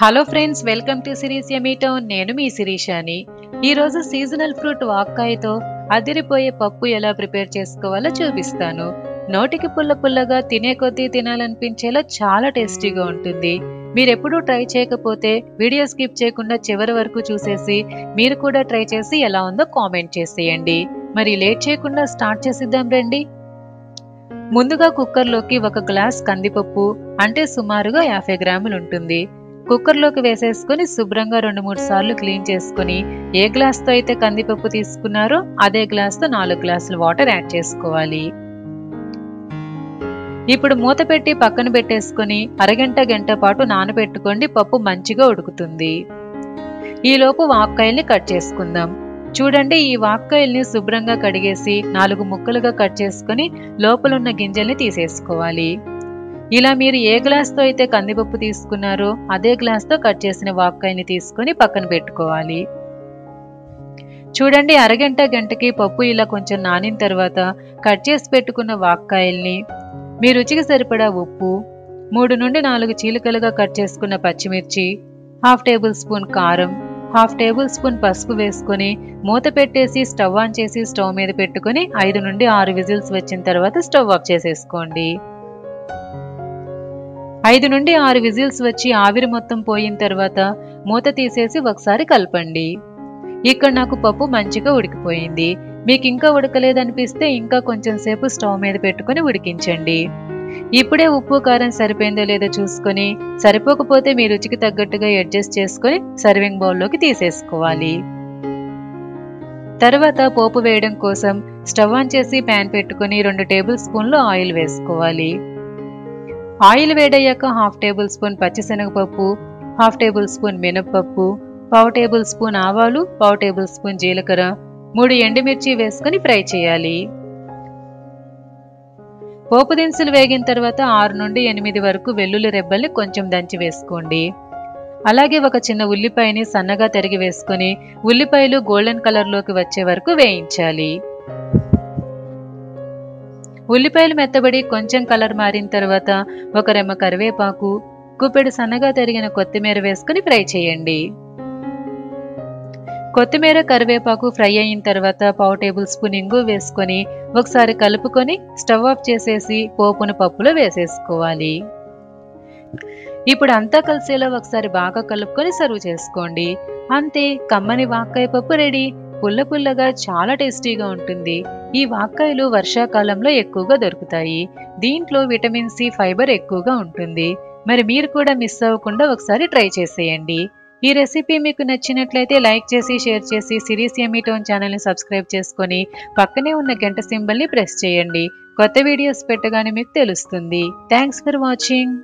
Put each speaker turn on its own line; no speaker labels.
Hello friends, welcome to సిరీస్ yummy town. నేను మీ శిరీషాని. ఈరోజు సీజనల్ ఫ్రూట్ వాక్కాయతో అదిరిపోయే పప్పు ఎలా ప్రిపేర్ చేసుకోవాలో చూపిస్తాను. నోటికి పుల్ల పుల్లగా తినే కొద్దీ తినాలనిపించేలా చాలా టేస్టీగా ఉంటుంది. మీరెప్పుడూ ట్రై చేయకపోతే వీడియో స్కిప్ చేయకుండా చివరి వరకు చూసేసి మీరు కూడా ట్రై చేసి ఎలా ఉందో కామెంట్ చేసేయండి. మరి లేట్ చేయకుండా స్టార్ట్ చేసిద్దాం రండి. ముందుగా కుక్కర్లోకి 1 గ్లాస్ కందిపప్పు, అంటే సుమారుగా 50 గ్రాములు ఉంటుంది, కుక్కర్లోకి వేసేసుకుని శుభ్రంగా 2-3 సార్లు క్లీన్ చేసుకుని ఏ గ్లాస్తో అయితే కందిపప్పు తీసుకున్నారో అదే గ్లాస్తో 4 గ్లాసులు వాటర్ యాడ్ చేసుకోవాలి. ఇప్పుడు మూత పెట్టి పక్కన పెట్టేసుకుని గంట పాటు నానబెట్టుకోండి. పప్పు మంచిగా ఉడుకుతుంది. ఈలోపు వాక్కాయల్ని కట్ చేసుకుందాం. చూడండి, ఈ వాక్కాయల్ని శుభ్రంగా కడిగేసి 4 ముక్కలుగా కట్ చేసుకుని లోపలున్న గింజల్ని తీసేసుకోవాలి. ఇలా మీరు ఏ గ్లాస్తో అయితే కందిపప్పు తీసుకున్నారో అదే గ్లాస్తో కట్ చేసిన వాక్కాయని తీసుకొని పక్కన పెట్టుకోవాలి. చూడండి, గంటకి పప్పు ఇలా కొంచెం నానిన తర్వాత కట్ చేసి పెట్టుకున్న వాక్కాయల్ని, మీ రుచికి సరిపడా ఉప్పు, 3 నుండి 4 చీలికలుగా కట్ చేసుకున్న పచ్చిమిర్చి, 1/2 టేబుల్ స్పూన్ కారం, 1/2 టేబుల్ స్పూన్ పసుపు వేసుకొని మూత పెట్టేసి స్టవ్ ఆన్ చేసి స్టవ్ మీద పెట్టుకుని 5 నుండి 6 విజిల్స్ వచ్చిన తర్వాత స్టవ్ ఆఫ్ చేసేసుకోండి. 5 నుండి 6 విజిల్స్ వచ్చి ఆవిరి మొత్తం పోయిన తర్వాత మూత తీసేసి ఒకసారి కలపండి. ఇక్కడ నాకు పప్పు మంచిగా ఉడికిపోయింది. మీకు ఇంకా ఉడకలేదనిపిస్తే ఇంకా కొంచెం సేపు స్టవ్ మీద పెట్టుకుని ఉడికించండి. ఇప్పుడే ఉప్పు కారం సరిపోయిందో లేదో చూసుకొని, సరిపోకపోతే మీ రుచికి తగ్గట్టుగా అడ్జస్ట్ చేసుకుని సర్వింగ్ బౌల్లోకి తీసేసుకోవాలి. తర్వాత పోపు వేయడం కోసం స్టవ్ ఆన్ చేసి ప్యాన్ పెట్టుకుని 2 టేబుల్ స్పూన్లు ఆయిల్ వేసుకోవాలి. ఆయిల్ వేడయ్యాక 1/2 టేబుల్ స్పూన్ పచ్చిశనగపప్పు, 1/2 టేబుల్ స్పూన్ మినప్పప్పు, 1/2 టేబుల్ స్పూన్ ఆవాలు, 1/2 టేబుల్ స్పూన్ జీలకర్ర, 3 ఎండుమిర్చి వేసుకుని ఫ్రై చేయాలి. పోపు దినుసులు వేగిన తర్వాత 6 నుండి 8 వరకు వెల్లుల్లి రెబ్బల్ని కొంచెం దంచి వేసుకోండి. అలాగే ఒక చిన్న ఉల్లిపాయని సన్నగా తరిగి వేసుకుని ఉల్లిపాయలు గోల్డెన్ కలర్లోకి వచ్చే వరకు వేయించాలి. ఉల్లిపాయలు మెత్తబడి కొంచెం కలర్ మారిన తర్వాత ఒక రెమ్మ కరివేపాకు, గుప్పెడు సన్నగా తరిగిన కొత్తిమీర వేసుకుని ఫ్రై చేయండి. కొత్తిమీర కరివేపాకు ఫ్రై అయిన తర్వాత 1/2 టేబుల్ స్పూన్ ఇంగు వేసుకొని ఒకసారి కలుపుకొని స్టవ్ ఆఫ్ చేసేసి పోపును పప్పులో వేసేసుకోవాలి. ఇప్పుడు అంతా కలిసేలా ఒకసారి బాగా కలుపుకొని సర్వ్ చేసుకోండి. అంతే, కమ్మని వాక్కాయ పప్పు రెడీ. పుల్ల పుల్లగా చాలా టేస్టీగా ఉంటుంది. ఈ వాక్కాయలు వర్షాకాలంలో ఎక్కువగా దొరుకుతాయి. దీంట్లో విటమిన్ సి, ఫైబర్ ఎక్కువగా ఉంటుంది. మరి మీరు కూడా మిస్ అవ్వకుండా ఒకసారి ట్రై చేసేయండి. ఈ రెసిపీ మీకు నచ్చినట్లయితే లైక్ చేసి షేర్ చేసి సిరీస్ యమీటౌన్ ఛానల్ని సబ్స్క్రైబ్ చేసుకొని పక్కనే ఉన్న గంట సింబల్ని ప్రెస్ చేయండి. కొత్త వీడియోస్ పెట్టగానే మీకు తెలుస్తుంది. Thanks for watching.